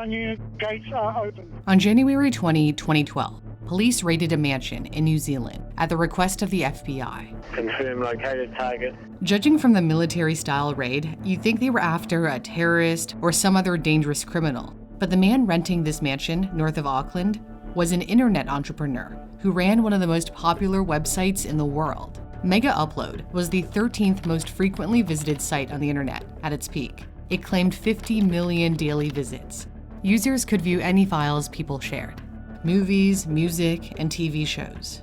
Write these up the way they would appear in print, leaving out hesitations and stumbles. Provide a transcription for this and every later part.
down unit, gates are open. On January 20, 2012, police raided a mansion in New Zealand at the request of the FBI. Confirm located target. Judging from the military-style raid, you'd think they were after a terrorist or some other dangerous criminal. But the man renting this mansion north of Auckland was an internet entrepreneur who ran one of the most popular websites in the world. Megaupload was the 13th most frequently visited site on the internet at its peak. It claimed 50 million daily visits. Users could view any files people shared: movies, music, and TV shows.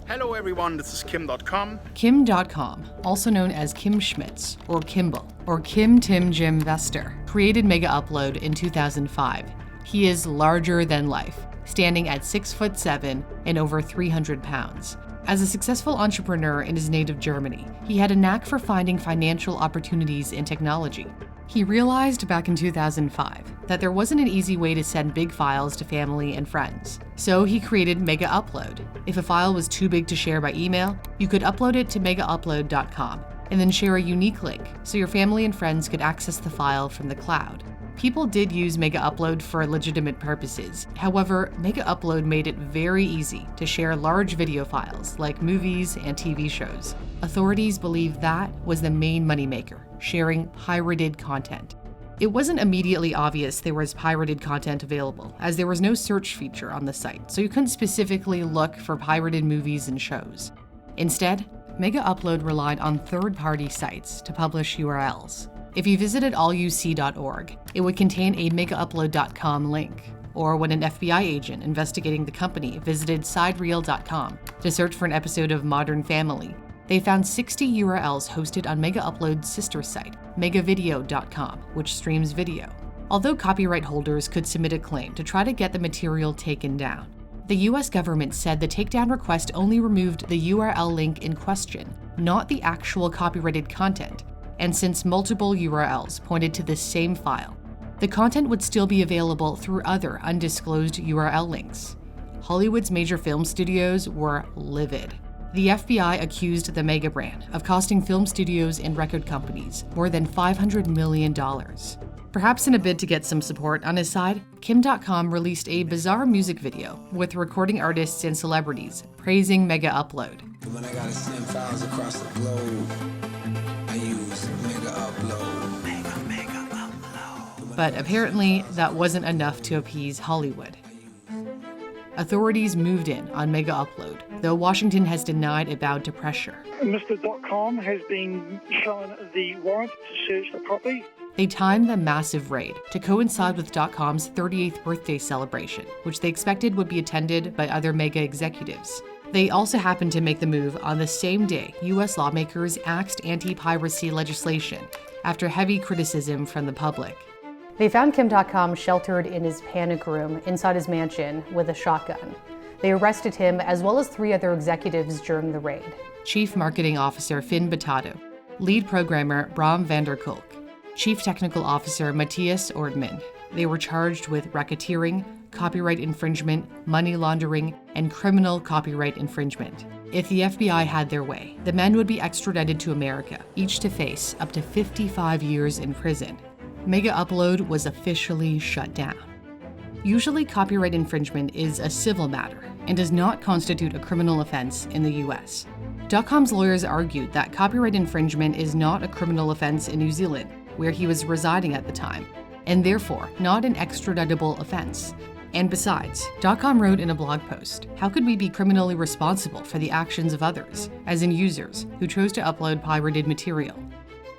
Hello everyone, this is Kim Dotcom. Kim Dotcom, also known as Kim Schmitz or Kimball or Kim Tim Jim Vester, created Megaupload in 2005. He is larger than life, standing at 6'7" and over 300 pounds. As a successful entrepreneur in his native Germany, he had a knack for finding financial opportunities in technology. He realized back in 2005 that there wasn't an easy way to send big files to family and friends. So he created Megaupload. If a file was too big to share by email, you could upload it to megaupload.com and then share a unique link so your family and friends could access the file from the cloud. People did use Megaupload for legitimate purposes. However, Megaupload made it very easy to share large video files like movies and TV shows. Authorities believe that was the main moneymaker, sharing pirated content. It wasn't immediately obvious there was pirated content available, as there was no search feature on the site, so you couldn't specifically look for pirated movies and shows. Instead, Megaupload relied on third-party sites to publish URLs. If you visited alluc.org, it would contain a megaupload.com link. Or when an FBI agent investigating the company visited sidereel.com to search for an episode of Modern Family, they found 60 URLs hosted on Megaupload's sister site, megavideo.com, which streams video. Although copyright holders could submit a claim to try to get the material taken down, the US government said the takedown request only removed the URL link in question, not the actual copyrighted content. And since multiple URLs pointed to the same file, the content would still be available through other undisclosed URL links. Hollywood's major film studios were livid. The FBI accused the mega brand of costing film studios and record companies more than $500 million. Perhaps in a bid to get some support on his side, Kim Dotcom released a bizarre music video with recording artists and celebrities praising Megaupload. When I gotta send files across the globe, I use Megaupload. But apparently, that wasn't enough to appease Hollywood. Authorities moved in on Megaupload, though Washington has denied it bowed to pressure. Mr. Dotcom has been shown the warrant to search the property. They timed the massive raid to coincide with Dotcom's 38th birthday celebration, which they expected would be attended by other mega executives. They also happened to make the move on the same day US lawmakers axed anti-piracy legislation after heavy criticism from the public. They found Kim Dotcom sheltered in his panic room inside his mansion with a shotgun. They arrested him as well as 3 other executives during the raid. Chief Marketing Officer Finn Batato, Lead Programmer Bram van der Kolk, Chief Technical Officer Matthias Ortman. They were charged with racketeering, copyright infringement, money laundering, and criminal copyright infringement. If the FBI had their way, the men would be extradited to America, each to face up to 55 years in prison. Megaupload was officially shut down. Usually, copyright infringement is a civil matter and does not constitute a criminal offense in the US. Dotcom's lawyers argued that copyright infringement is not a criminal offense in New Zealand, where he was residing at the time, and therefore not an extraditable offense. And besides, Dotcom wrote in a blog post, how could we be criminally responsible for the actions of others, as in users, who chose to upload pirated material?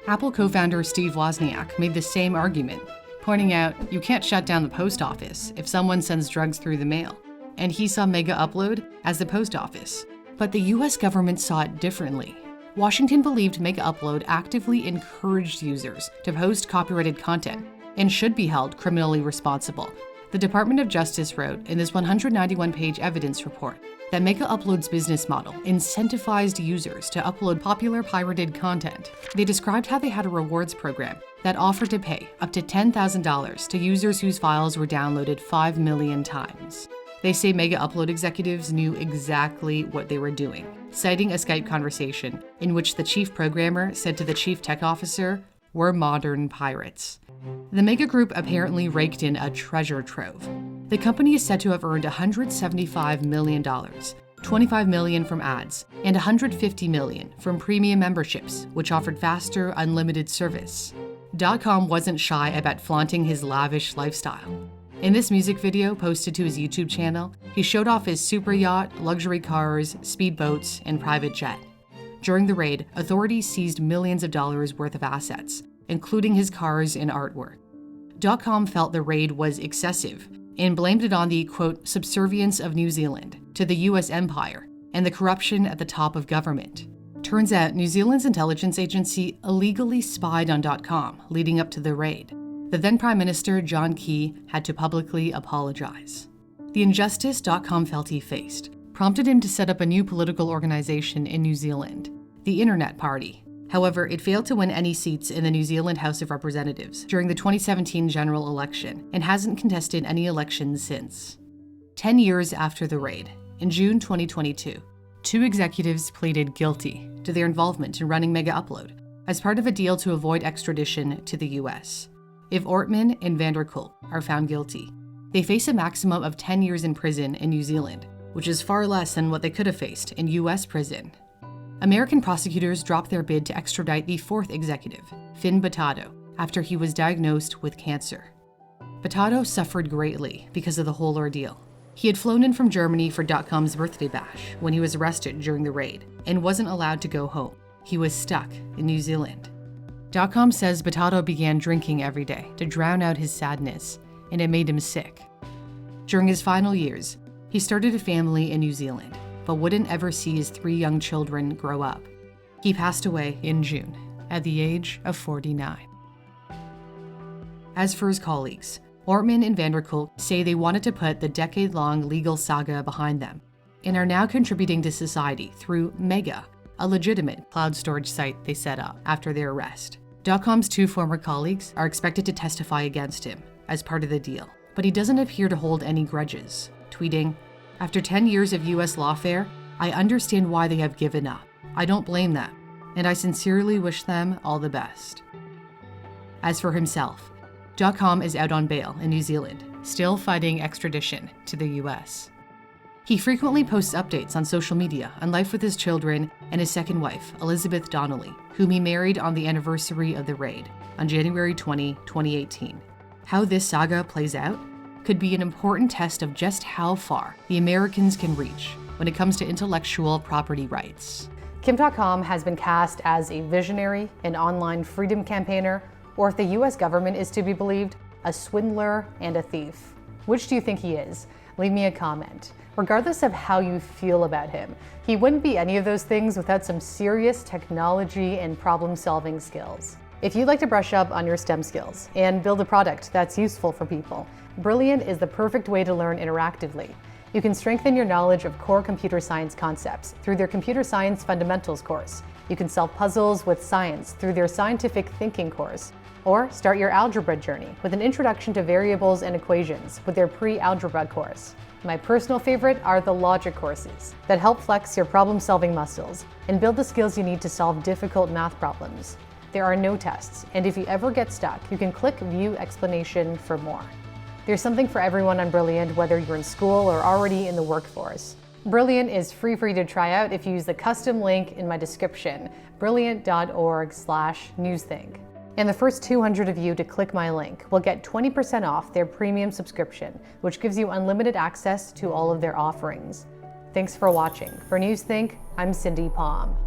Apple co-founder Steve Wozniak made the same argument, pointing out you can't shut down the post office if someone sends drugs through the mail, and he saw Megaupload as the post office. But the US government saw it differently. Washington believed Megaupload actively encouraged users to post copyrighted content and should be held criminally responsible. The Department of Justice wrote in this 191-page evidence report that Megaupload's business model incentivized users to upload popular pirated content. They described how they had a rewards program that offered to pay up to $10,000 to users whose files were downloaded 5 million times. They say Megaupload executives knew exactly what they were doing, citing a Skype conversation in which the chief programmer said to the chief tech officer, "We're modern pirates." The mega group apparently raked in a treasure trove. The company is said to have earned $175 million, $25 million from ads, and $150 million from premium memberships, which offered faster, unlimited service. Dotcom wasn't shy about flaunting his lavish lifestyle. In this music video posted to his YouTube channel, he showed off his super yacht, luxury cars, speedboats, and private jet. During the raid, authorities seized millions of dollars worth of assets, including his cars and artwork. Dotcom felt the raid was excessive and blamed it on the, quote, subservience of New Zealand to the US empire and the corruption at the top of government. Turns out New Zealand's intelligence agency illegally spied on Dotcom leading up to the raid. The then Prime Minister, John Key, had to publicly apologize. The injustice Dotcom felt he faced prompted him to set up a new political organization in New Zealand, the Internet Party. However, it failed to win any seats in the New Zealand House of Representatives during the 2017 general election and hasn't contested any elections since. 10 years after the raid, in June 2022, 2 executives pleaded guilty to their involvement in running Megaupload as part of a deal to avoid extradition to the US. If Ortman and van der Kolk are found guilty, they face a maximum of 10 years in prison in New Zealand, which is far less than what they could have faced in US prison. American prosecutors dropped their bid to extradite the 4th executive, Batato, after he was diagnosed with cancer. Batato suffered greatly because of the whole ordeal. He had flown in from Germany for Dotcom's birthday bash when he was arrested during the raid and wasn't allowed to go home. He was stuck in New Zealand. Dotcom says Batato began drinking every day to drown out his sadness, and it made him sick. During his final years, he started a family in New Zealand, but wouldn't ever see his 3 young children grow up. He passed away in June, at the age of 49. As for his colleagues, Ortman and van der Kolk say they wanted to put the decade-long legal saga behind them, and are now contributing to society through Mega, a legitimate cloud storage site they set up after their arrest. Dotcom's 2 former colleagues are expected to testify against him as part of the deal, but he doesn't appear to hold any grudges, tweeting, "After 10 years of US lawfare, I understand why they have given up. I don't blame them, and I sincerely wish them all the best." As for himself, Dotcom is out on bail in New Zealand, still fighting extradition to the US. He frequently posts updates on social media on life with his children and his second wife, Elizabeth Donnelly, whom he married on the anniversary of the raid on January 20, 2018. How this saga plays out could be an important test of just how far the Americans can reach when it comes to intellectual property rights. Kim Dotcom has been cast as a visionary, an online freedom campaigner, or if the US government is to be believed, a swindler and a thief. Which do you think he is? Leave me a comment. Regardless of how you feel about him, he wouldn't be any of those things without some serious technology and problem-solving skills. If you'd like to brush up on your STEM skills and build a product that's useful for people, Brilliant is the perfect way to learn interactively. You can strengthen your knowledge of core computer science concepts through their Computer Science Fundamentals course. You can solve puzzles with science through their Scientific Thinking course. Or start your algebra journey with an introduction to variables and equations with their pre-algebra course. My personal favorite are the logic courses that help flex your problem-solving muscles and build the skills you need to solve difficult math problems. There are no tests, and if you ever get stuck, you can click View Explanation for more. There's something for everyone on Brilliant, whether you're in school or already in the workforce. Brilliant is free for you to try out if you use the custom link in my description, brilliant.org/newsthink. And the first 200 of you to click my link will get 20% off their premium subscription, which gives you unlimited access to all of their offerings. Thanks for watching. For Newsthink, I'm Cindy Pom.